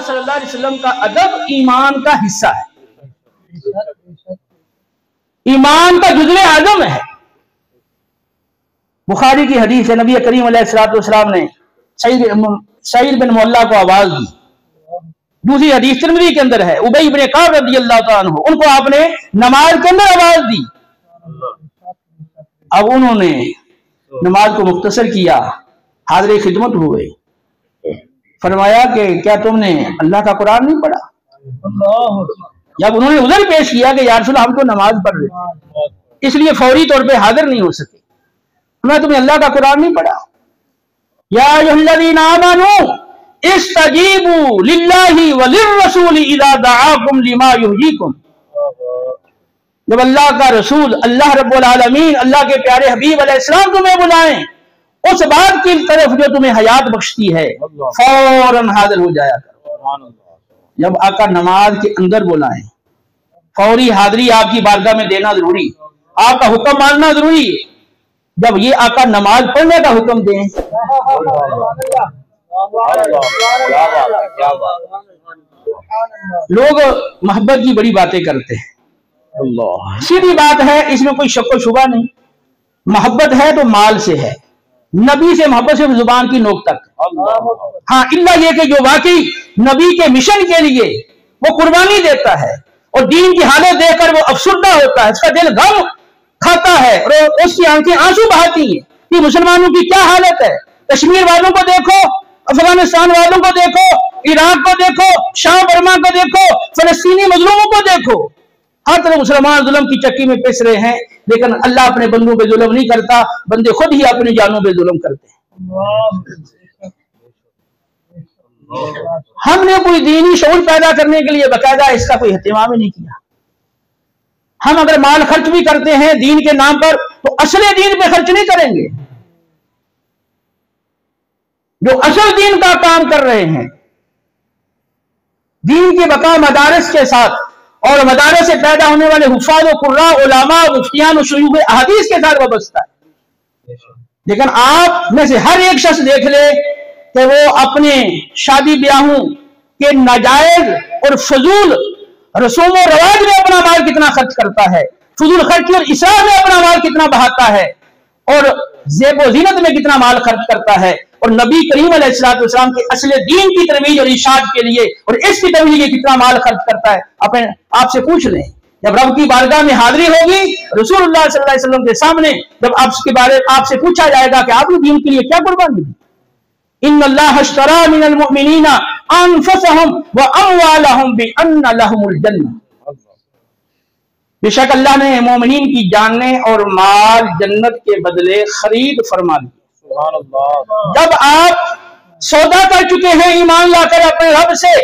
صلی اللہ علیہ وسلم کا ادب ایمان کا حصہ ہے، ایمان کا جزو اعظم ہے۔ بخاری کی حدیث ہے، نبی کریم علیہ السلام نے سعید بن معلہ کو آواز دی۔ دوسری حدیث ترمذی کے اندر ہے، ابی بن کعب رضی اللہ تعالیٰ عنہ، ان کو آپ نے نماز کے اندر آواز دی۔ اب انہوں نے نماز کو مختصر کیا، حاضر خدمت ہوئے، فرمایا کہ کیا تم نے اللہ کا قرآن نہیں پڑھا؟ جب انہوں نے عذر پیش کیا کہ یا رسول اللہ ہم تو نماز پڑھ رہے اس لیے فوری طور پہ حاضر نہیں ہو سکے، میں تمہیں اللہ کا قرآن نہیں پڑھا؟ یا ایھا الذین آمنوا استجیبوا للہ وللرسول اذا دعاکم لما یحییکم۔ جب اللہ کا رسول، اللہ رب العالمین، اللہ کے پیارے حبیب علیہ السلام تمہیں بلائیں اس بات کی طرف جو تمہیں حیات بخشتی ہے، فوراً حاضر ہو جایا کرو۔ جب آقا نماز کے اندر بلائیں، فوری حاضری آپ کی بارگاہ میں دینا ضروری، آپ کا حکم ماننا ضروری ہے۔ جب یہ آقا نماز پڑھنے کا حکم دیں، لوگ محبت کی بڑی باتیں کرتے ہیں، سیدھی بات ہے، اس میں کوئی شک و شبہ نہیں، محبت ہے تو مال سے ہے، نبی سے محبت صرف زبان کی نوک تک، ہاں الا یہ کہ جو واقعی نبی کے مشن کے لیے وہ قربانی دیتا ہے اور دین کی حالت دیکھ کر وہ افسردہ ہوتا ہے، اس کا دل غم کھاتا ہے اور اس کی آنکھیں آنسو بہاتی ہیں کہ مسلمانوں کی کیا حالت ہے۔ کشمیر والوں کو دیکھو، افغانستان والوں کو دیکھو، عراق کو دیکھو، شام برما کو دیکھو، فلسطینی مظلوموں کو دیکھو، ہر طرف مسلمان ظلم کی چکی میں پس رہے ہیں، لیکن اللہ اپنے بندوں پہ ظلم نہیں کرتا، بندے خود ہی اپنی جانوں پہ ظلم کرتے ہیں۔ ہم نے کوئی دینی شعور پیدا کرنے کے لیے باقاعدہ اس کا کوئی اہتمام ہی نہیں کیا۔ ہم اگر مال خرچ بھی کرتے ہیں دین کے نام پر تو اصل دین پہ خرچ نہیں کریں گے، جو اصل دین کا کام کر رہے ہیں، دین کی بقا مدارس کے ساتھ اور مدارس سے پیدا ہونے والے حفاظ و قراء، علماء، مفتیان و شیوخ احادیث کے ساتھ وابستہ ہے۔ لیکن آپ میں سے ہر ایک شخص دیکھ لے کہ وہ اپنے شادی بیاہوں کے ناجائز اور فضول رسوم و رواج میں اپنا مال کتنا خرچ کرتا ہے، فضول خرچی اور اسراف میں اپنا مال کتنا بہاتا ہے، اور زیب و زینت میں کتنا مال خرچ کرتا ہے، اور نبی کریم علیہ السلام کے اصل دین کی ترویج اور ارشاد کے لیے اور اس کی ترویج کے کتنا مال خرچ کرتا ہے۔ آپ سے پوچھ لیں، جب رب کی بارگاہ میں حاضری ہوگی رسول اللہ صلی اللہ علیہ وسلم کے سامنے، جب آپ سے پوچھا جائے گا کہ آپ نے دین کے لیے کیا قربانی دی؟ ان اللہ اشترى من المؤمنین انفسهم واموالهم بان لهم الجنہ، بے شک اللہ نے مومنین کی جانیں اور مال جنت کے بدلے خرید فرما دی۔ جب آپ سودا کر چکے ہیں ایمان لا کر اپنے رب سے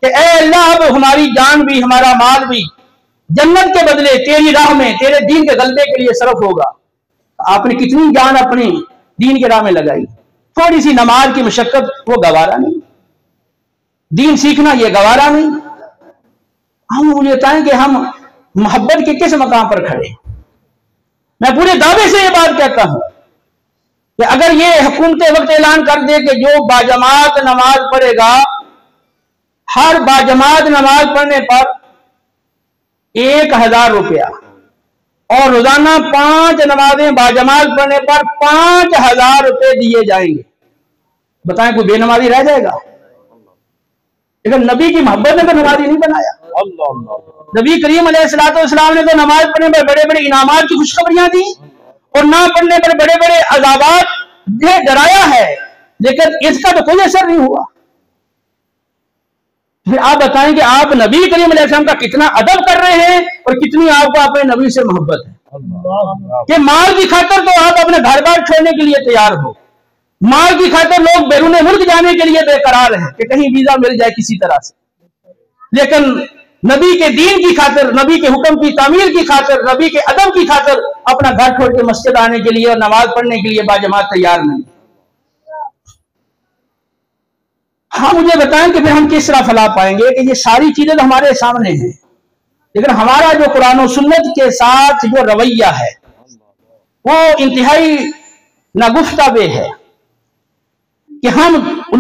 کہ اے اللہ اب ہماری جان بھی ہمارا مال بھی جنت کے بدلے تیری راہ میں تیرے دین کے غلبے کے لیے صرف ہوگا، آپ نے کتنی جان اپنی دین کے راہ میں لگائی؟ تھوڑی سی نماز کی مشقت وہ گوارا نہیں، دین سیکھنا یہ گوارا نہیں۔ ہم مجھے بتائیں کہ ہم محبت کے کس مقام پر کھڑے؟ میں پورے دعوے سے یہ بات کہتا ہوں کہ اگر یہ حکومت وقت اعلان کر دے کہ جو باجماعت نماز پڑھے گا، ہر باجماعت نماز پڑھنے پر 1000 روپیہ، اور روزانہ 5 نمازیں باجماعت پڑھنے پر 5000 روپے دیے جائیں گے، بتائیں کوئی بے نمازی رہ جائے گا؟ لیکن نبی کی محبت نے تو نمازی نہیں بنایا۔ نبی کریم علیہ السلام نے تو نماز پڑھنے پر بڑے بڑے انعامات کی خوشخبریاں دی اور نہ پڑھنے پر بڑے بڑے عذابات سے ڈرایا ہے، لیکن اس کا تو کوئی اثر نہیں ہوا۔ پھر آپ بتائیں کہ آپ نبی کریم علیہ السلام کا کتنا ادب کر رہے ہیں اور کتنی آپ کو اپنے نبی سے محبت ہے کہ مال کی خاطر تو آپ اپنے گھر بار چھوڑنے کے لیے تیار ہو، مال کی خاطر لوگ بیرون ملک جانے کے لیے بے قرار ہیں کہ کہیں ویزا مل جائے کسی طرح سے، لیکن نبی کے دین کی خاطر، نبی کے حکم کی تعمیل کی خاطر، نبی کے ادب کی خاطر اپنا گھر چھوڑ کے مسجد آنے کے لیے اور نماز پڑھنے کے لیے باجماعت تیار نہیں۔ ہاں مجھے بتائیں کہ پھر ہم کس طرح فلاح پائیں گے کہ یہ ساری چیزیں تو ہمارے سامنے ہیں، لیکن ہمارا جو قرآن و سنت کے ساتھ جو رویہ ہے وہ انتہائی ناگفتہ بے ہے کہ ہم